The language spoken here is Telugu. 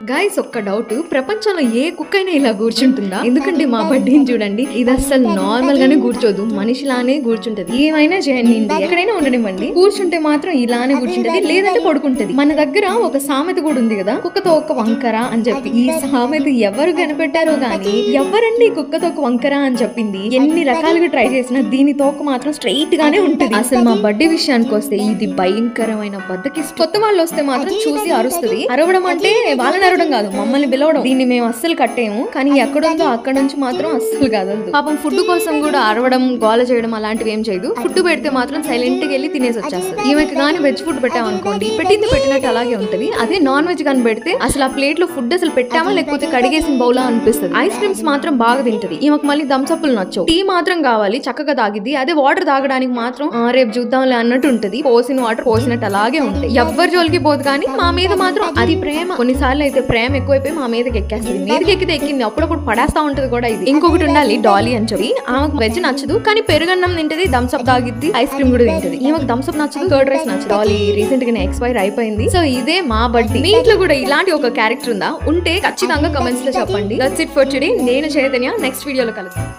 గైస్ ఒక్క డౌట్, ప్రపంచంలో ఏ కుక్క అయినా ఇలా కూర్చుంటుందా? ఎందుకంటే మా బడ్డీని చూడండి, ఇది అస్సలు నార్మల్ గానే కూర్చోదు, మనిషిలానే కూర్చుంటది. ఏమైనా చేయండి, ఎక్కడైనా ఉండనివ్వండి, కూర్చుంటే మాత్రం ఇలానే కూర్చుంటది, లేదంటే పడుకుంటది. మన దగ్గర ఒక సామెత కూడా ఉంది కదా, కుక్కతో ఒక వంకర అని చెప్పి. ఈ సామెత ఎవరు కనిపెట్టారో గానీ, ఎవరండి కుక్కతో ఒక వంకర అని చెప్పింది? ఎన్ని రకాలుగా ట్రై చేసినా దీని తోక మాత్రం స్ట్రైట్ గానే ఉంటుంది. అసలు మా బడ్డీ విషయానికి వస్తే ఇది భయంకరమైన బద్దకి. కొత్త వాళ్ళు వస్తే మాత్రం చూసి అరుస్తుంది. అరవడం అంటే వాళ్ళని అరవడం కాదు, మమ్మల్ని పిలవడం. దీన్ని మేము అస్సలు కట్టేము, కానీ ఎక్కడుందో అక్కడ నుంచి మాత్రం అస్సలు కదలదు. పాపం ఫుడ్ కోసం కూడా అరవడం, గోల చేయడం అలాంటివి ఏం చేయదు. ఫుడ్ పెడితే మాత్రం సైలెంట్ గా వెళ్ళి తినేసి వచ్చేస్తుంది. ఈమెకి కానీ వెజ్ ఫుడ్ పెట్టామనుకోండి, పెట్టింది పెట్టినట్టు అలాగే ఉంటది. అదే నాన్ వెజ్ కానీ పెడితే అసలు ఆ ప్లేట్ లో ఫుడ్ అసలు పెట్టామా లేకపోతే కడిగేసిన బౌలా అనిపిస్తుంది. ఐస్ క్రీమ్స్ మాత్రం బాగా తింటది. ఈమెకు మళ్ళీ థమ్స్అప్లు నచ్చవు. టీ మాత్రం కావాలి, చక్కగా తాగిద్ది. అదే వాటర్ తాగడానికి మాత్రం రేపు చూద్దాంలే అన్నట్టు ఉంటది. పోసిన వాటర్ పోసినట్టు అలాగే ఉంటాయి. ఎవ్వరి జోలికి పోదు, కానీ మా మీద మాత్రం అది ప్రేమ. కొన్నిసార్లు అయితే ప్రేమ ఎక్కువైపోయి మా మీదకి ఎక్కేస్తుంది. మీదకి ఎక్కితే ఎక్కింది, అప్పుడప్పుడు పడేస్తా ఉంటది కూడా. ఇది ఇంకొకటి ఉండాలి, డాలీ అని చెప్పి. ఆమెకు వెజ్ నచ్చదు, కానీ పెరుగన్నం తింటది, థమ్స్అప్ తాగిద్ది, ఐస్ క్రీమ్ కూడా తింటది. ఈమెకు థమ్స్అప్ నచ్చదు, కర్డ్ రైస్ నచ్చదు. డాలీ రీసెంట్ గా ఎక్స్పైర్ అయిపోయింది. సో ఇదే మా బడ్డీ. మీ ఇంట్లో కూడా ఇలాంటి ఒక క్యారెక్టర్ ఉందా? ఉంటే ఖచ్చితంగా కమెంట్స్ లో చెప్పండి. That's it for today. నేను చైతన్య, నెక్స్ట్ వీడియోలో కలుస్తాను.